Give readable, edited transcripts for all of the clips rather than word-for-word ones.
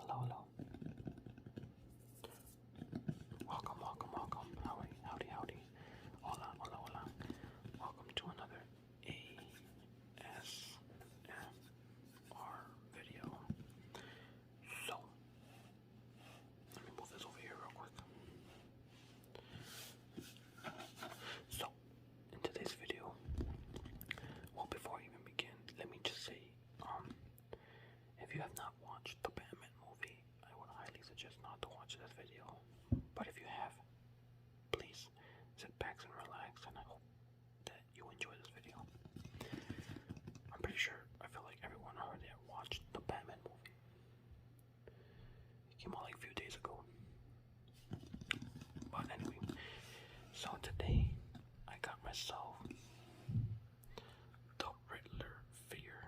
Hello, hello. Welcome, welcome, welcome. Howdy, howdy, howdy. Hola, hola, hola. Welcome to another ASMR video. So, let me move this over here real quick. So, in today's video, well, before I even begin, let me just say, if you have not watched the Batman movie, I would highly suggest not to watch this video. But if you have, please sit back and relax, and I hope that you enjoy this video. I'm pretty sure, I feel like everyone already watched the Batman movie. It came out like a few days ago. But anyway, so today I got myself the Riddler figure.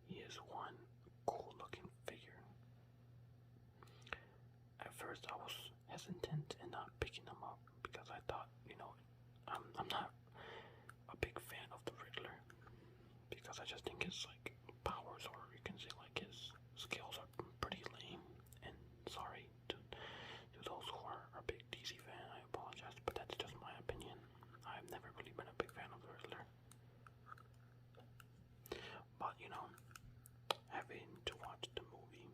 He is one cool looking figure. At first I was hesitant in not picking him up because I thought, I'm not a big fan of the Riddler because I just think his powers, or you can say his skills, are pretty lame. And sorry to those who are a big DC fan, I apologize, but that's just my opinion. I've never really been a big fan of the Riddler. But having to watch the movie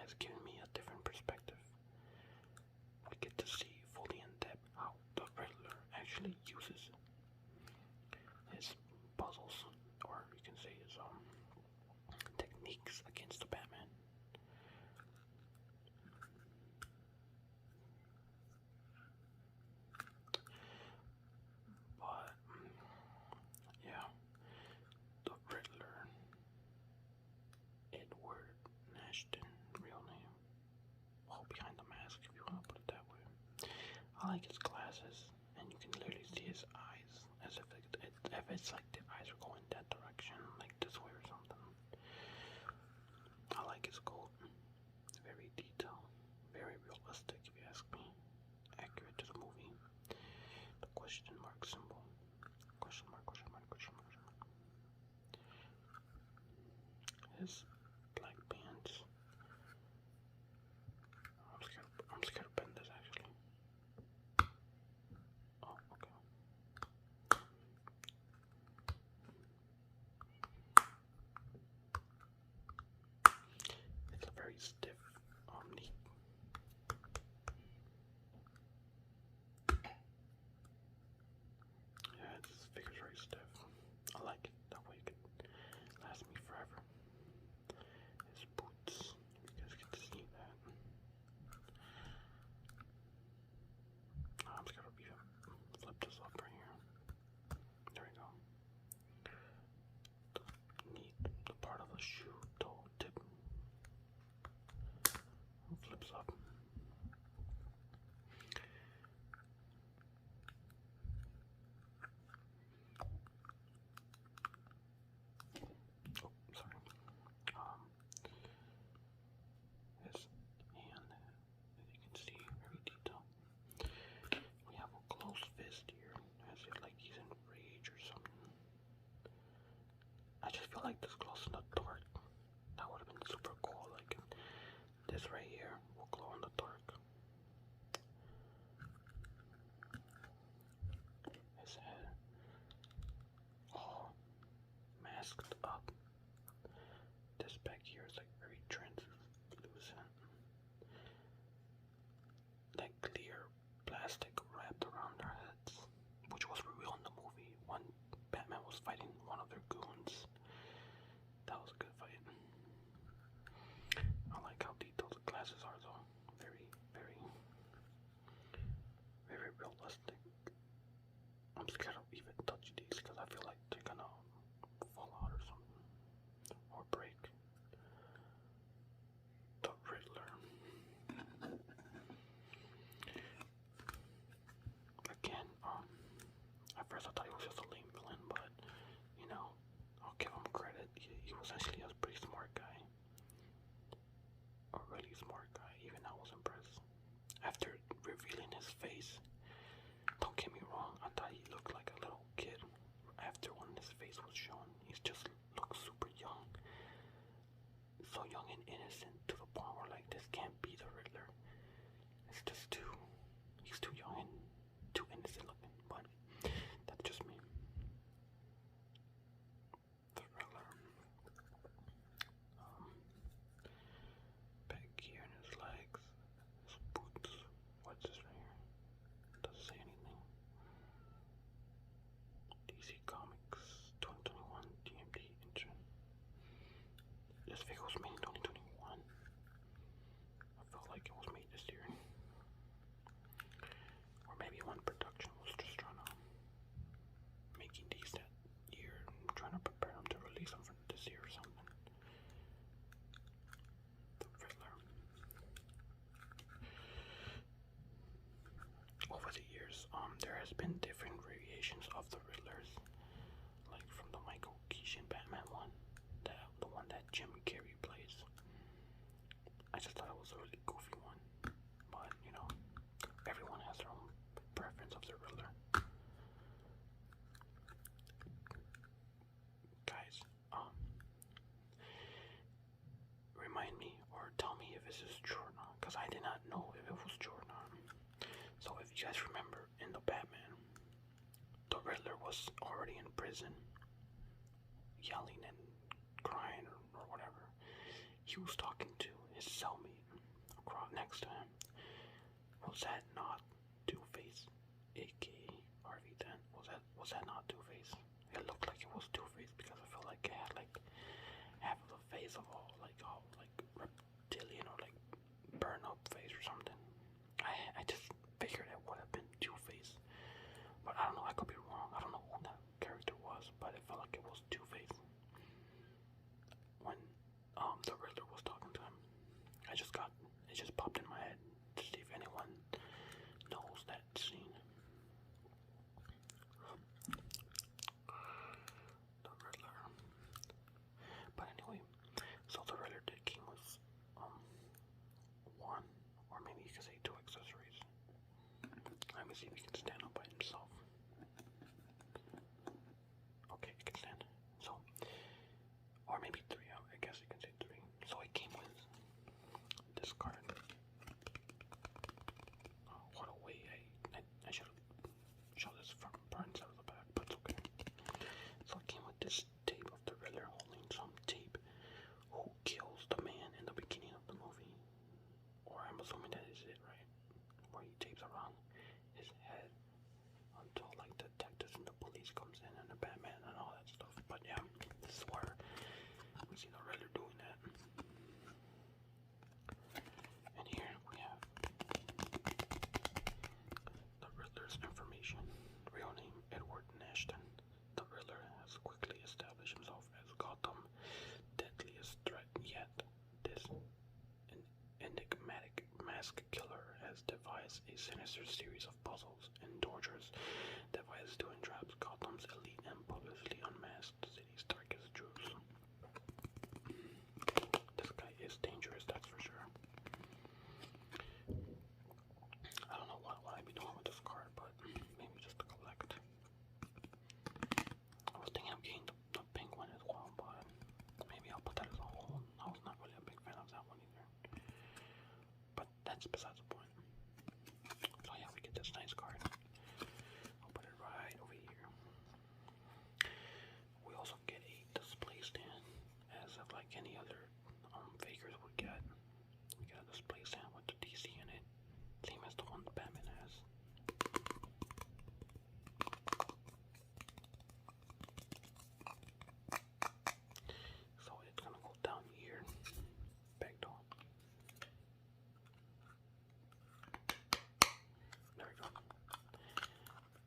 has given me a different perspective. I get to see fully in depth how the Riddler actually uses his puzzles, or you can say his techniques against the Batman. But yeah, the Riddler, Edward Nashton, real name. Well, behind the mask, if you want to put it that way. I like his glasses, and you can literally see his eyes, as if it's like the eyes are going that direction, like this way or something. I like his coat. Very detailed, very realistic, if you ask me. Accurate to the movie. The question mark symbol. Question mark, question mark, question mark. His black pants. I'm scared to bend this actually. Oh, okay. It's a very stiff knee. Yeah, this figure's very stiff. I like it. That way it can last me forever. His boots. You guys get to see that. I'm just gonna even flip this up right here. There we go. The part of the shoe toe tip flips up. Oh, sorry. His hand, as you can see, very detailed. We have a closed fist here, as if like he's in rage or something. I just feel like this glows in the dark. That would have been super cool. Like this right here will glow in the dark. His head, all masked up. This back here is like very translucent, like clear plastic wrapped around their heads, which was revealed in the movie when Batman was fighting one of their goons. That was a good fight. I like how detailed the glasses are though. Very, very, very realistic. I'm scared of even touch these because I feel like they're gonna fall out or something, or break. The Riddler. Again, at first I thought he was just a lame villain, but I'll give him credit. He was actually a pretty smart guy. A really smart guy. He has been different variations of the Riddlers, like from the Michael Keaton Batman one, the one that Jim Carrey plays. I just thought it was a really goofy one, but you know, everyone has their own preference of their Riddler. Guys, remind me or tell me if this is true or not, because I did not know if it was true or not. So if you guys remember in the Batman, the Riddler was already in prison, yelling and crying or whatever. He was talking to his cellmate across next to him. Was that not Two-Face, aka Harvey Dent? Was that not Two-Face? It looked like it was Two-Face because I felt like it had like half of the face of all like reptilian or like burn up face or something. I just figured it would have been Two-Face, but I don't know. I could be wrong. I don't know who that character was, but it felt like it was Two-Face when the Riddler was talking to him. It just popped in my head to see if anyone knows that scene. The Riddler. But anyway, so the Riddler did came with one, or maybe you could say two accessories. Let me see if he can stand up by himself. Okay, he can stand. So, or maybe three. I guess you can say three. So it came with this card. Oh, what a way! I should have showed this from front instead of the back, but it's okay. So it came with this tape of the Riddler holding some tape. Who kills the man in the beginning of the movie? Or I'm assuming that is it, right? Where he tapes around his head until like the detectives and the police comes in and the Batman and all that stuff. But yeah, this is where we see the Riddler doing that. And here we have the Riddler's information. Real name Edward Nashton. The Riddler has quickly established himself as Gotham's deadliest threat yet. This enigmatic mask killer has devised a sinister series of puzzles and tortures devised to entrap Gotham's elite and publicly unmask the city's darkest truths. This guy is dangerous, that's for sure. I don't know what I'd be doing with this card, but maybe just to collect. I was thinking of getting the pink one as well, but maybe I'll put that as a whole. I was not really a big fan of that one either. But that's besides the point. So yeah, we get this nice card. I'll put it right over here. We also get a display stand, as of like any other figures would get. We got a display stand with the DC in it, same as the one the Batman has. So it's gonna go down here, back door. There we go.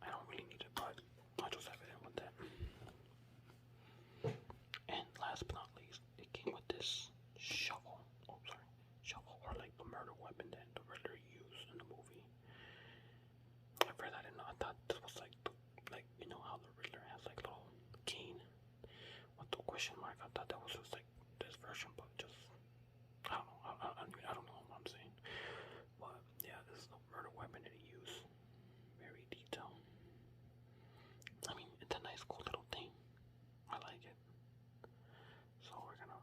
I don't really need it, but I'll just have it in with that. And last but not least, it came with this shovel. Oh, sorry. Shovel, or like the murder weapon that the Riddler used in the movie. At first I didn't know. I thought this was like you know how the Riddler has like little cane with the question mark. I thought that was just like this version, but just I don't know. I don't know what I'm saying. But yeah, this is the murder weapon that he used. Very detailed. I mean, it's a nice, cool little thing. I like it. So we're gonna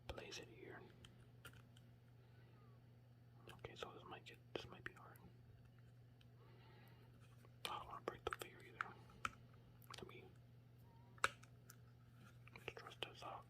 place it here. Okay, so this might be hard. I don't want to break the figure either. Let me stress this out.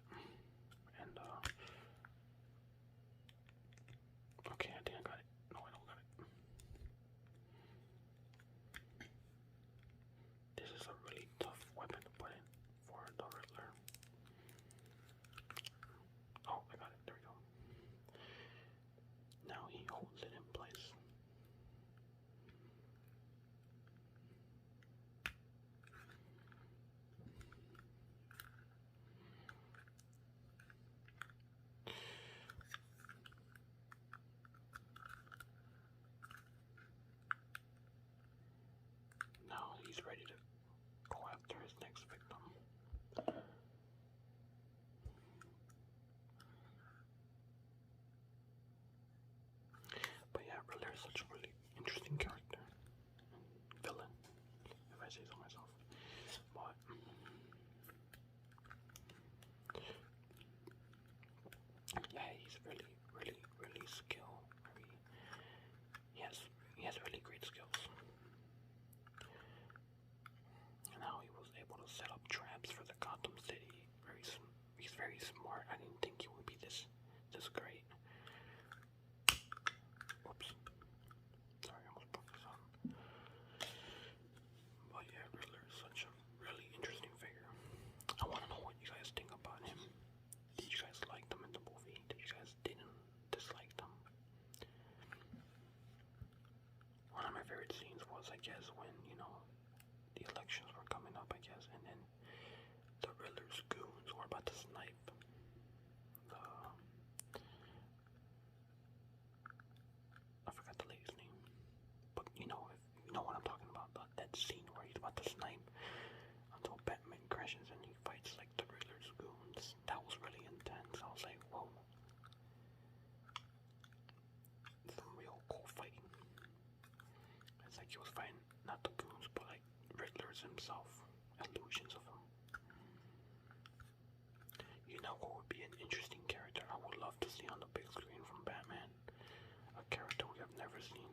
very smart. I didn't think he would be this great. Oops. Sorry, I almost broke this up. But yeah, Riddler is such a really interesting figure. I want to know what you guys think about him. Did you guys like them in the movie? Did you guys didn't dislike them? One of my favorite scenes was, I guess, when, you know, the elections were coming up, I guess, and then the Riddler's goons were about to snipe I forgot the lady's name, but you know what I'm talking about, that scene where he's about to snipe until Batman crashes and he fights like the Riddler's goons. That was really intense. I was like, whoa. Some real cool fighting. It's like he was fighting not the goons, but like Riddler's himself. Illusions of him. You know what would be an interesting character I would love to see on the big screen from Batman? A character we have never seen.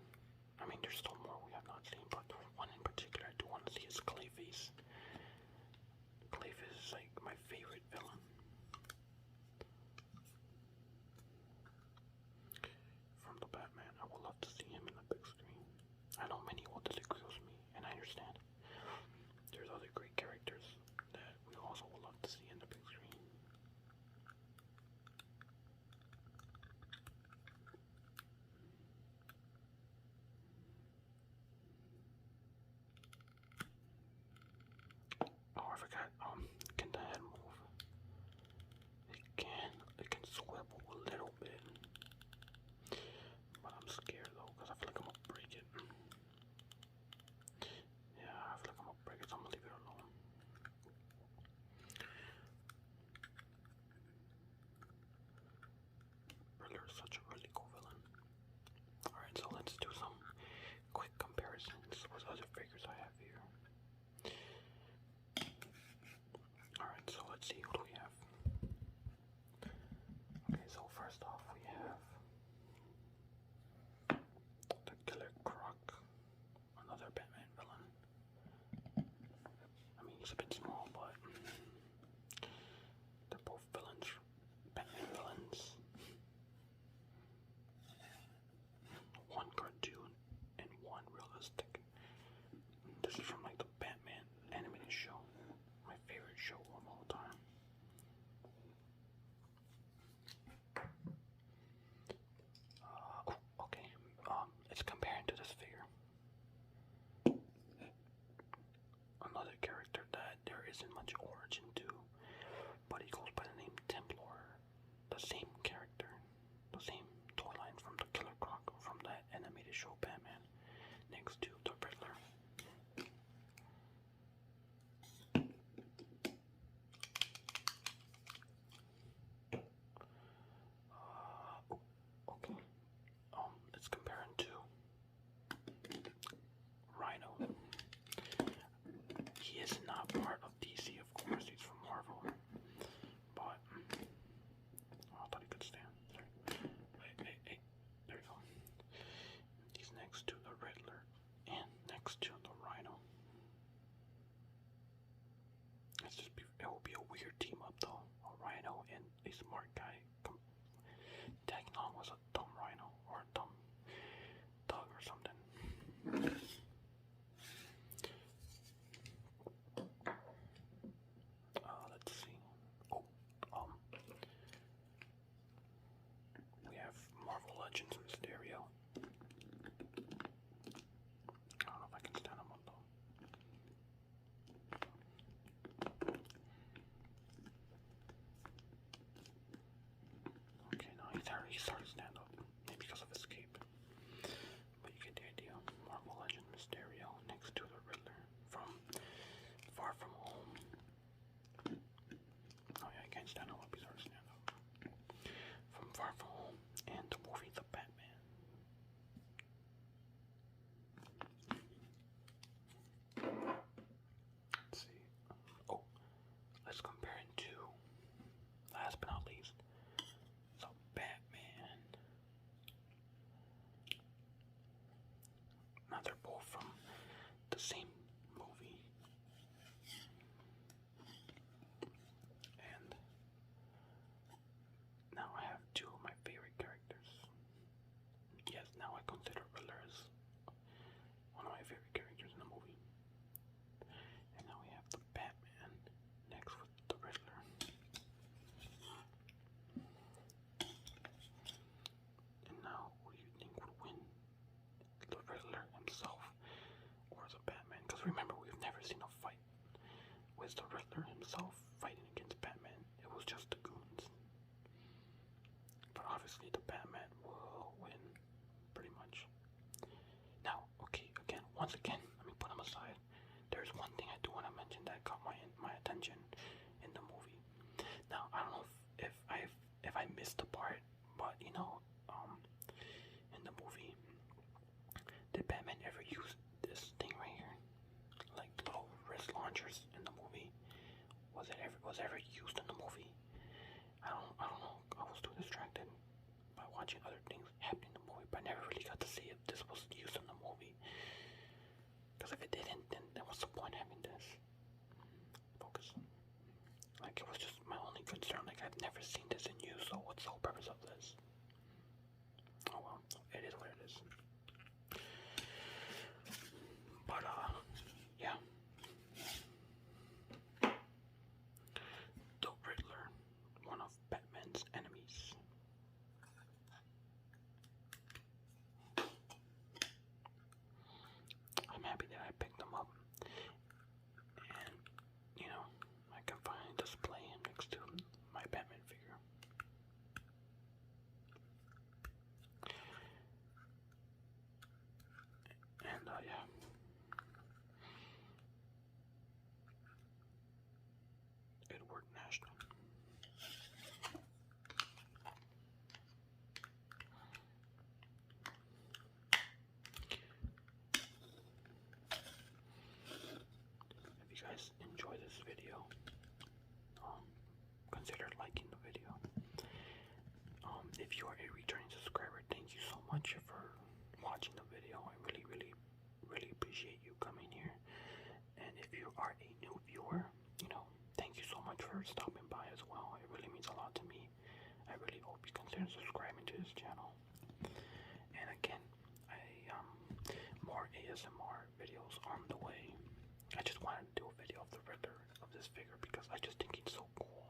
I mean, there's still more we have not seen, but one in particular I do want to see is Clayface. Clayface is like my favorite villain. From the Batman, I would love to see him in the big screen. I know many will disagree with me, and I understand. There's other great characters that we also would love to see in the big screen. Oh, I forgot. Can the head move? It can swivel a little bit. But I'm scared though, because I feel like I'm gonna break it. Yeah, I feel like I'm gonna break it, so I'm gonna leave it alone. Riddler is such a really cool villain. Alright, so let's do some quick comparisons with other figures I have here. Alright, so let's see, who do we have? Okay, so first off we have the Killer Croc, another Batman villain. I mean, he's a bit small, but they're both villains, Batman villains. One cartoon and one realistic. This is from like the Batman animated show, my favorite show of all time. Okay. Let's compare him to this figure. Another character that there isn't much origin to, but he goes by the name Templar. The same character, the same toy line from the Killer Croc from that animated show Batman, next to the Riddler. Okay. Let's compare him to Rhino. He is not part of DC, of course. He's from Marvel. But I thought he could stand. Hey. There you go. He's next to the Riddler and next to the Rhino. It will be a weird team up though. A Rhino and a smart guy tagging on was a dumb Rhino or a dumb Doug or something. Let's see. We have Marvel Legends Mysterio. I don't know if I can stand him up though. Okay, no, he started to stand up. Maybe because of his cape. But you get the idea. Marvel Legend Mysterio next to the Riddler from Far From Home. Oh yeah, I can't stand him up. He's hard to stand up. From Far From Home and the movie The Batman. Let's see. Let's compare it to, last but not least, the Batman. Now they're both from the same movie. And once again, let me put them aside. There's one thing I do want to mention that caught my attention in the movie. Now I don't know if I missed the part, but you know, in the movie, did Batman ever use this thing right here, like little wrist launchers in the movie? Was ever used in the movie? I don't know. I was too distracted by watching other things happen in the movie, but I never really got to see if this was used in the movie. Because if it didn't, then what's the point having this? Focus. Like, it was just my only concern. Like, I've never seen this in use, so what's the whole purpose of this? Oh well, it is what it is. But yeah. The Riddler, one of Batman's enemies. I'm happy that I picked them up, and you know, I can finally display him next to my Batman figure. And yeah. Edward National. If you guys enjoy this video, consider liking the video. If you are a returning subscriber, thank you so much for watching the video. I really appreciate you coming here. And if you are a new viewer, you know, thank you so much for stopping by as well. It really means a lot to me. I really hope you consider subscribing to this channel. And again, more ASMR videos on the way. I just wanted to do a video of the Riddler of this figure because I just think it's so cool,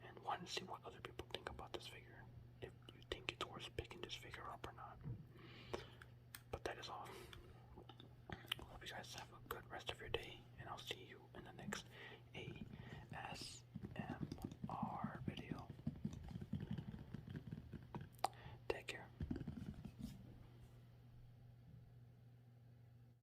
and wanted to see what other people think about this figure. If you think it's worth picking this figure up or not. But that is all. Hope you guys have a good rest of your day, and I'll see you